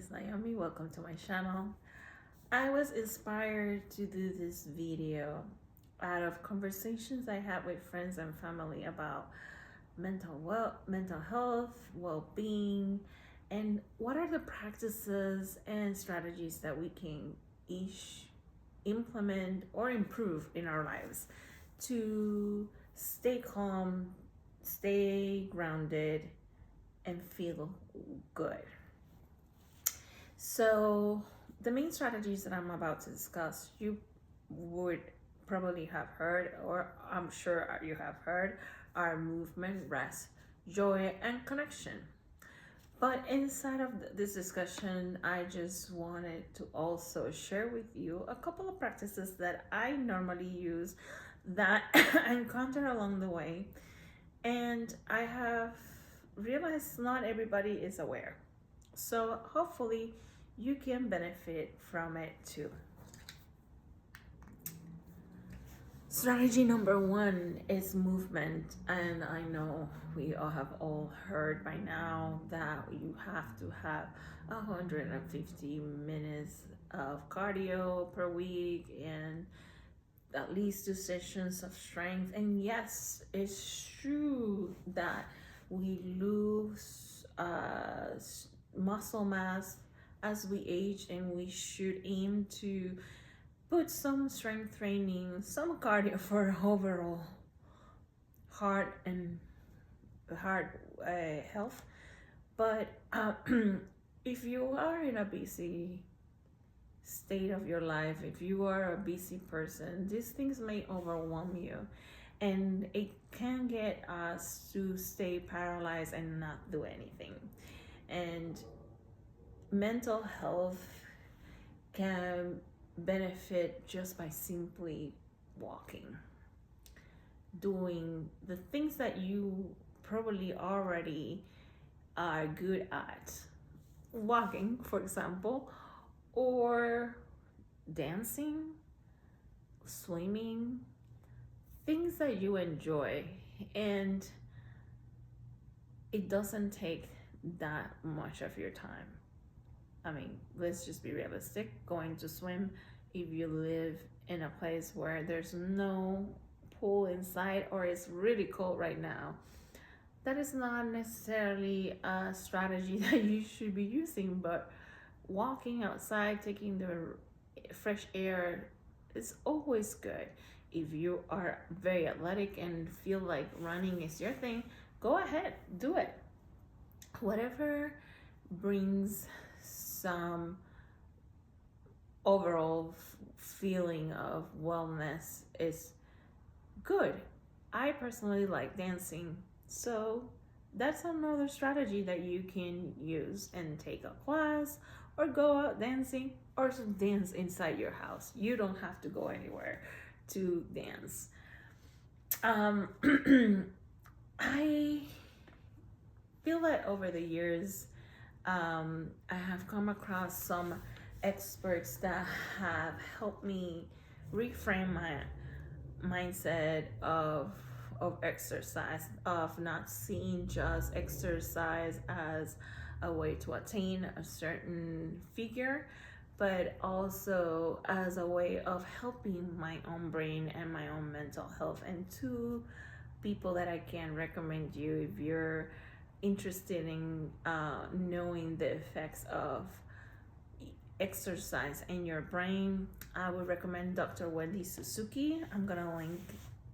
is Naomi. Welcome to my channel. I was inspired to do this video out of conversations I had with friends and family about mental health, well-being, and what are the practices and strategies that we can each implement or improve in our lives to stay calm, stay grounded, and feel good. So the main strategies that I'm about to discuss, you would probably have heard, or I'm sure you have heard, are movement, rest, joy, and connection. But inside of this discussion, I just wanted to also share with you a couple of practices that I normally use that I encounter along the way. And I have realized not everybody is aware. So hopefully you can benefit from it too. Strategy number one is movement, and I know we all have heard by now that you have to have 150 minutes of cardio per week and at least 2 sessions of strength. And yes, it's true that we lose muscle mass as we age, and we should aim to put some strength training, some cardio for overall heart health. But if you are in a busy state of your life, if you are a busy person, these things may overwhelm you, and it can get us to stay paralyzed and not do anything. And mental health can benefit just by simply walking, doing the things that you probably already are good at, walking, for example, or dancing, swimming, things that you enjoy. And it doesn't take that much of your time. I mean, let's just be realistic. Going to swim, if you live in a place where there's no pool inside or it's really cold right now, that is not necessarily a strategy that you should be using. But walking outside, taking the fresh air is always good. If you are very athletic and feel like running is your thing, go ahead, do it. Whatever brings some overall feeling of wellness is good. I personally like dancing, so that's another strategy that you can use and take a class or go out dancing or dance inside your house. You don't have to go anywhere to dance. I feel that over the years, I have come across some experts that have helped me reframe my mindset of exercise, of not seeing just exercise as a way to attain a certain figure, but also as a way of helping my own brain and my own mental health. And two people that I can recommend you if you're interested in knowing the effects of exercise in your brain, I would recommend Dr. Wendy Suzuki. I'm gonna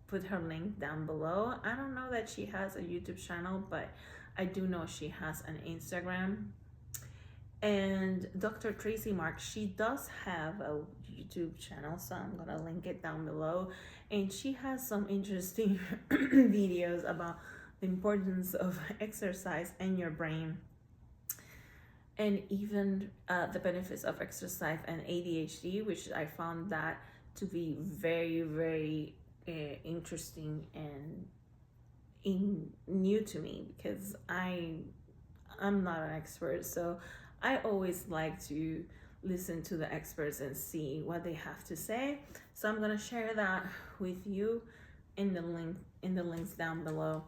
put her link down below. I don't know that she has a YouTube channel, but I do know she has an Instagram. And Dr. Tracy Marks, she does have a YouTube channel, so I'm gonna link it down below. And she has some interesting videos about the importance of exercise in your brain, and even the benefits of exercise and ADHD, which I found that to be very, very interesting and new to me, because I'm not an expert. So I always like to listen to the experts and see what they have to say. So I'm gonna share that with you in the links down below.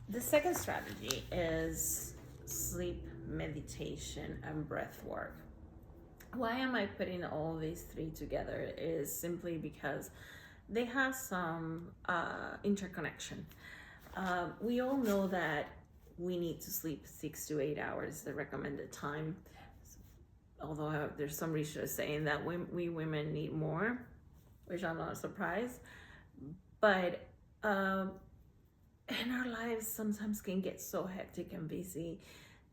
The second strategy is sleep meditation, and breath work. Why am I putting all these three together is simply because they have some interconnection. We all know that we need to sleep 6 to 8 hours, the recommended time. Although there's some research saying that we women need more, which I'm not surprised. But in our lives, sometimes can get so hectic and busy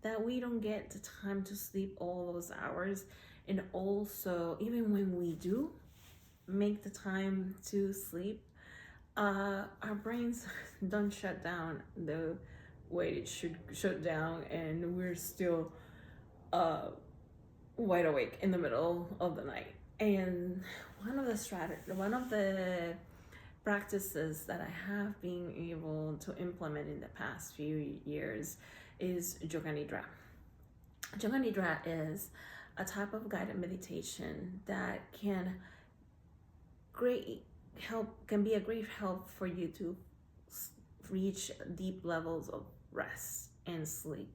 that we don't get the time to sleep all those hours. And also, even when we do make the time to sleep, our brains don't shut down the way it should shut down, and we're still wide awake in the middle of the night. And one of the practices that I have been able to implement in the past few years is Yoga Nidra. Yoga Nidra is a type of guided meditation that can be a great help for you to reach deep levels of rest and sleep.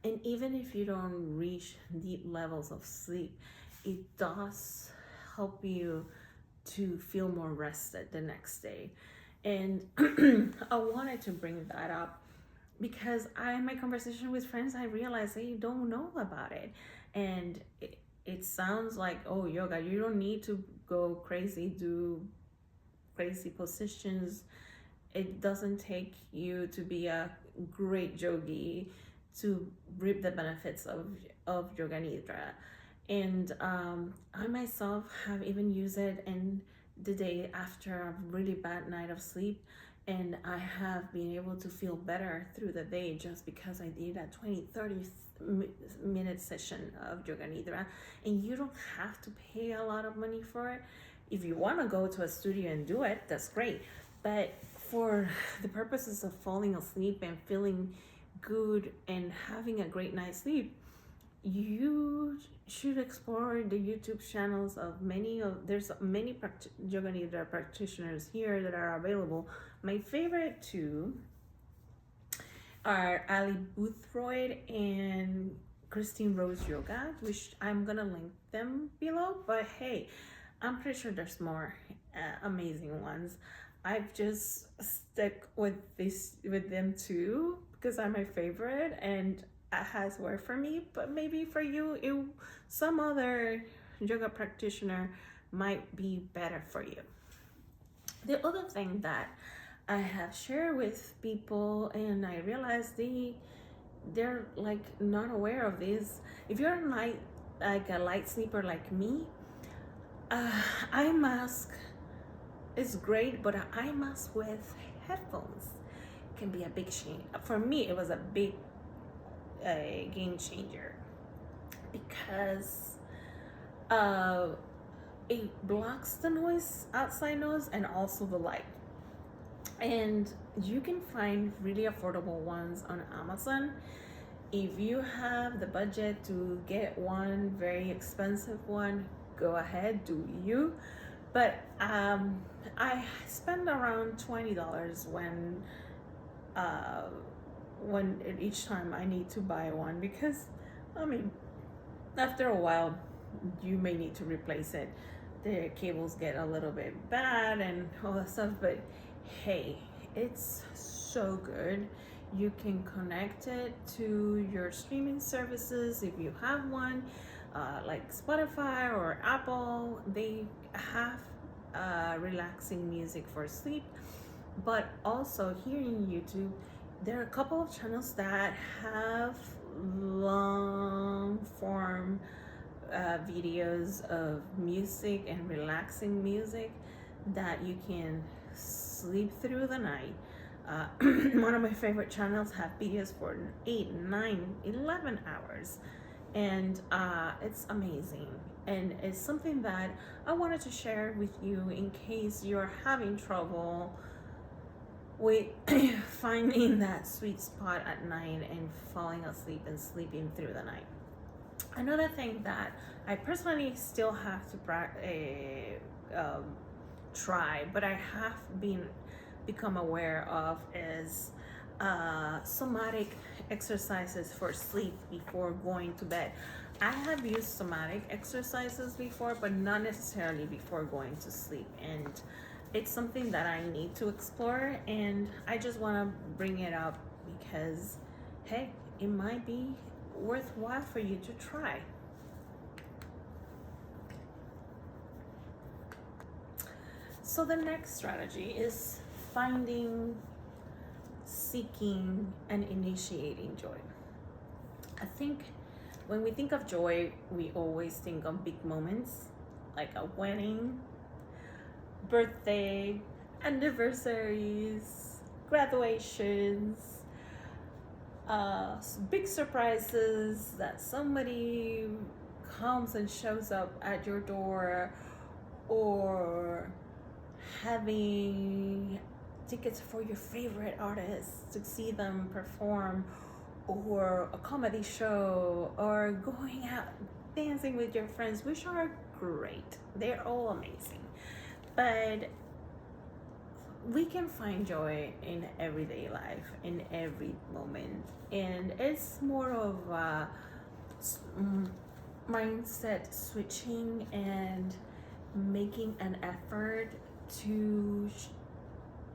And even if you don't reach deep levels of sleep, it does help you to feel more rested the next day. And I wanted to bring that up because in my conversation with friends, I realized they don't know about it. And it sounds like, oh, yoga, you don't need to go crazy, do crazy positions. It doesn't take you to be a great yogi to reap the benefits of Yoga Nidra. And I myself have even used it in the day after a really bad night of sleep, and I have been able to feel better through the day just because I did a 20-30 minute session of Yoga Nidra. And you don't have to pay a lot of money for it. If you want to go to a studio and do it, that's great. But for the purposes of falling asleep and feeling good and having a great night's sleep, you should explore the YouTube channels of there's many Yoga Nidra practitioners here that are available. My favorite two are Ali Boothroyd and Christine Rose Yoga, which I'm gonna link them below. But hey, I'm pretty sure there's more amazing ones. I've just stuck with them too because I'm my favorite and it has worked for me. But maybe for you, some other yoga practitioner might be better for you. The other thing that I have shared with people, and I realized they're like not aware of this. If you're like a light sleeper like me, eye mask is great, but an eye mask with headphones can be a big change. For me, it was a big game changer because it blocks the outside noise and also the light. And you can find really affordable ones on Amazon. If you have the budget to get one very expensive one, go ahead, do you. But I spend around $20 when each time I need to buy one, because I mean, after a while you may need to replace it. The cables get a little bit bad and all that stuff, but hey, it's so good. You can connect it to your streaming services if you have one, like Spotify or Apple. They have relaxing music for sleep. But also here in YouTube, there are a couple of channels that have long form videos of music and relaxing music that you can sleep through the night. One of my favorite channels have videos for 8, 9, 11 hours, and it's amazing. And it's something that I wanted to share with you in case you're having trouble with finding that sweet spot at night and falling asleep and sleeping through the night. Another thing that I personally still have to try, but I have become aware of, is somatic exercises for sleep before going to bed. I have used somatic exercises before, but not necessarily before going to sleep. And it's something that I need to explore, and I just want to bring it up because, hey, it might be worthwhile for you to try. So the next strategy is finding, seeking, and initiating joy. I think when we think of joy, we always think of big moments like a wedding, birthday, anniversaries, graduations, big surprises that somebody comes and shows up at your door, or having tickets for your favorite artists to see them perform, or a comedy show, or going out dancing with your friends, which are great. They're all amazing. But we can find joy in everyday life, in every moment. And it's more of a mindset switching and making an effort to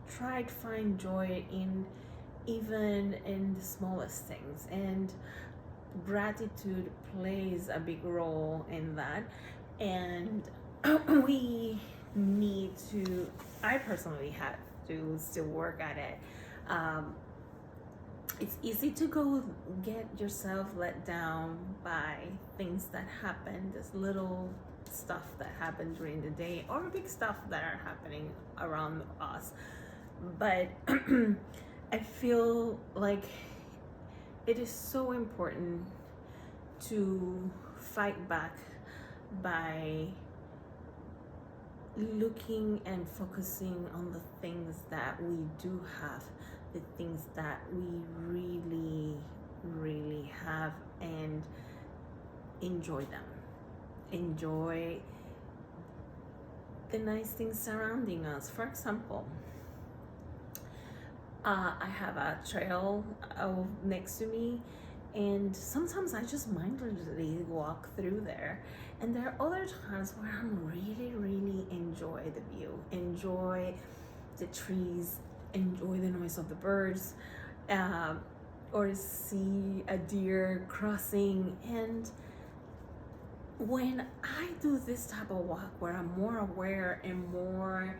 try to find joy in even in the smallest things, and gratitude plays a big role in that. And we need to, I personally have to still work at it. It's easy to go get yourself let down by things that happen, this little stuff that happened during the day, or big stuff that are happening around us. But I feel like it is so important to fight back by looking and focusing on the things that we do have, the things that we really have, and enjoy them. Enjoy the nice things surrounding us. For example, I have a trail next to me, and sometimes I just mindlessly walk through there. And there are other times where I'm really enjoy the view, enjoy the trees, enjoy the noise of the birds, or see a deer crossing. And when I do this type of walk where I'm more aware and more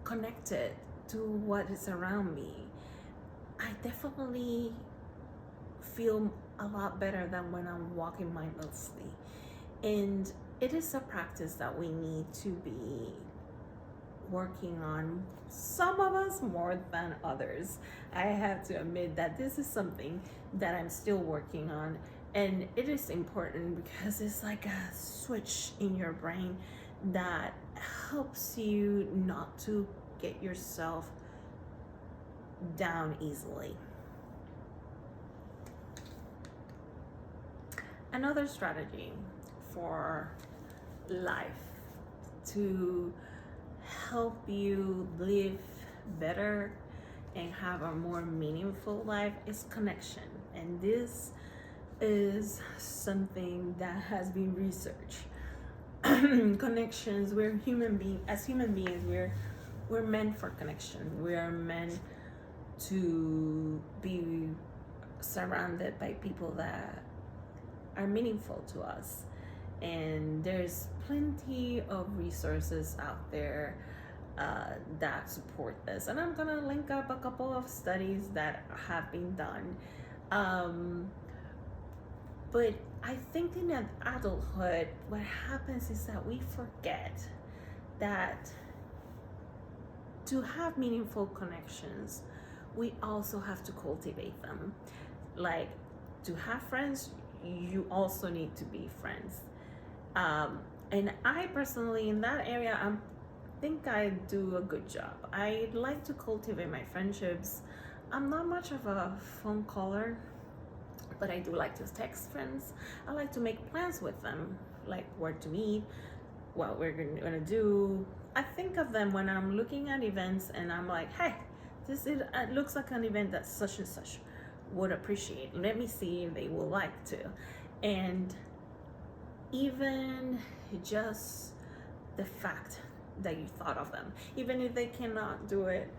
connected to what is around me, I definitely feel a lot better than when I'm walking mindlessly. And it is a practice that we need to be working on, some of us more than others. I have to admit that this is something that I'm still working on, and it is important because it's like a switch in your brain that helps you not to get yourself down easily. Another strategy for life to help you live better and have a more meaningful life is connection. And this is something that has been researched. Connections, we're human beings. As human beings, we're meant for connection. We are meant to be surrounded by people that are meaningful to us. And there's plenty of resources out there that support this. And I'm gonna link up a couple of studies that have been done. But I think in adulthood, what happens is that we forget that to have meaningful connections, we also have to cultivate them. Like, to have friends, you also need to be friends. And I personally, in that area, I think I do a good job. I like to cultivate my friendships. I'm not much of a phone caller, but I do like to text friends. I like to make plans with them, like where to meet, what we're gonna do. I think of them when I'm looking at events and I'm like, hey, it looks like an event that such and such would appreciate. Let me see if they will like to. And even just the fact that you thought of them, even if they cannot do it,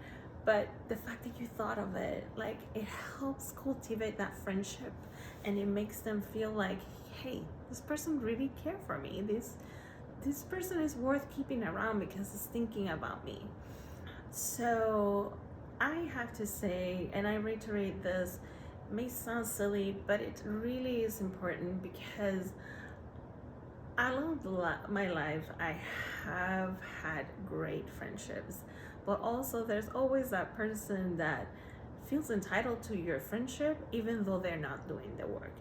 but the fact that you thought of it, like, it helps cultivate that friendship, and it makes them feel like, hey, this person really cared for me. This person is worth keeping around because it's thinking about me. So I have to say, and I reiterate this, it may sound silly, but it really is important, because along my life, I have had great friendships, but also there's always that person that feels entitled to your friendship even though they're not doing the work.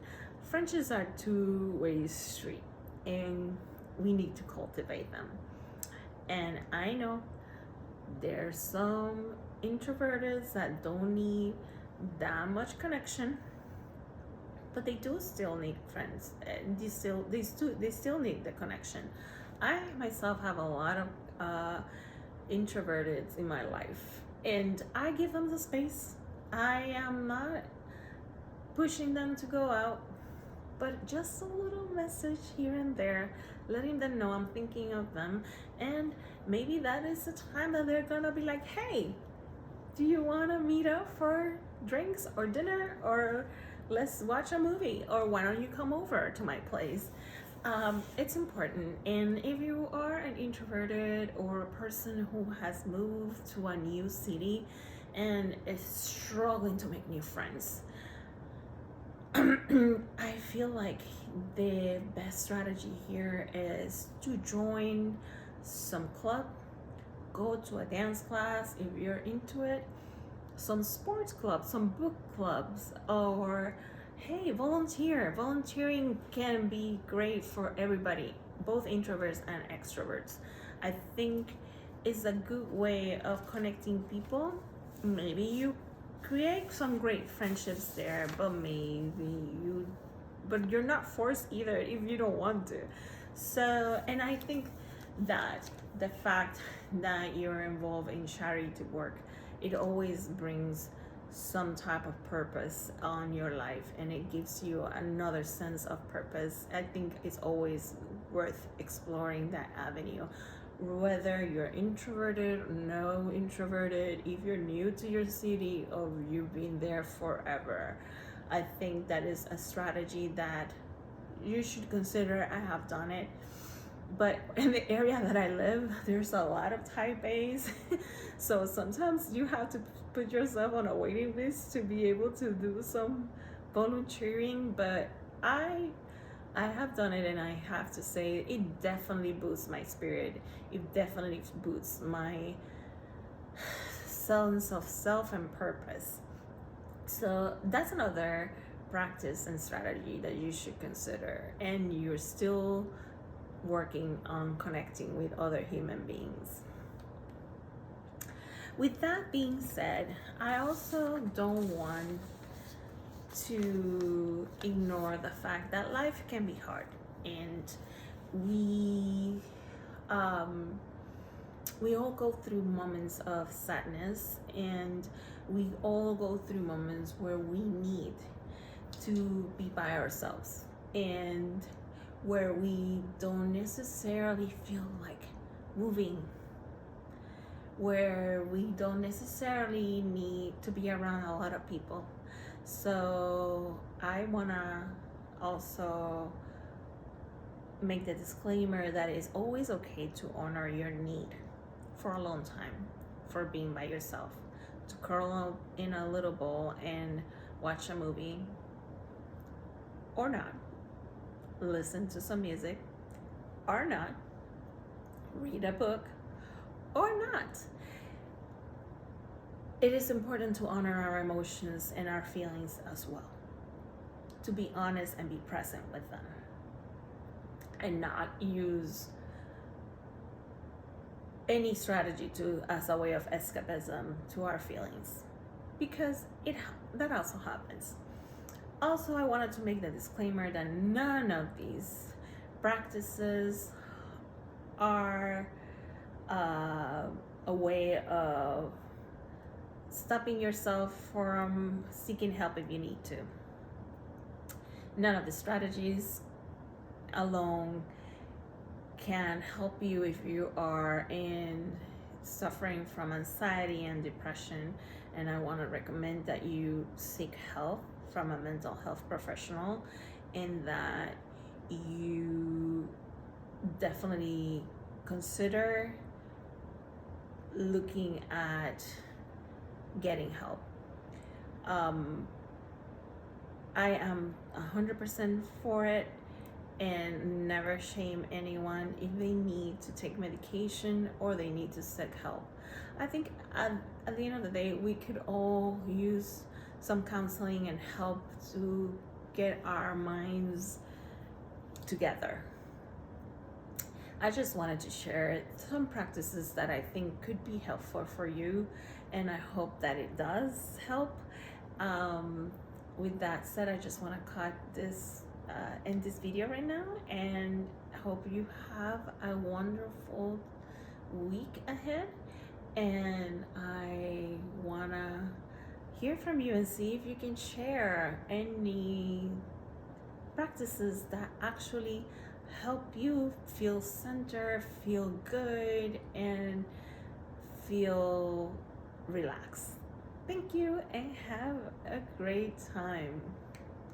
Friendships are two-way street, and we need to cultivate them. And I know there's some introverts that don't need that much connection, but they do still need friends, and they still need the connection. I myself have a lot of introverted in my life, and I give them the space. I am not pushing them to go out, but just a little message here and there, letting them know I'm thinking of them. And maybe that is the time that they're gonna be like, hey, do you want to meet up for drinks or dinner, or let's watch a movie, or why don't you come over to my place? It's important. And if you are an introverted or a person who has moved to a new city and is struggling to make new friends, I feel like the best strategy here is to join some club, go to a dance class if you're into it, some sports clubs, some book clubs, or hey, volunteer. Volunteering can be great for everybody, both introverts and extroverts. I think it's a good way of connecting people. Maybe you create some great friendships there, but you're not forced either if you don't want to. So, and I think that the fact that you're involved in charity work, it always brings some type of purpose on your life, and it gives you another sense of purpose. I think it's always worth exploring that avenue, whether you're introverted or no introverted, if you're new to your city or you've been there forever. I think that is a strategy that you should consider. I have done it, but in the area that I live, there's a lot of type A's. So sometimes you have to put yourself on a waiting list to be able to do some volunteering. But I have done it, and I have to say it definitely boosts my spirit. It definitely boosts my sense of self and purpose. So that's another practice and strategy that you should consider, and you're still working on connecting with other human beings. With that being said, I also don't want to ignore the fact that life can be hard, and we all go through moments of sadness, and we all go through moments where we need to be by ourselves, and where we don't necessarily feel like moving, where we don't necessarily need to be around a lot of people. So I wanna also make the disclaimer that it's always okay to honor your need for a long time for being by yourself, to curl up in a little bowl and watch a movie, or not, listen to some music, or not, read a book, or not. It is important to honor our emotions and our feelings as well, to be honest and be present with them, and not use any strategy as a way of escapism to our feelings, because that also happens. Also, I wanted to make the disclaimer that none of these practices are a way of stopping yourself from seeking help if you need to. None of the strategies alone can help you if you are suffering from anxiety and depression, and I want to recommend that you seek help from a mental health professional, and that you definitely consider looking at getting help. I am 100% for it, and never shame anyone if they need to take medication or they need to seek help. I think at the end of the day, we could all use some counseling and help to get our minds together. I just wanted to share some practices that I think could be helpful for you, and I hope that it does help. With that said, I just want to cut this end this video right now, and hope you have a wonderful week ahead. And I want to hear from you and see if you can share any practices that actually help you feel centered, feel good, and feel relaxed. Thank you, and have a great time.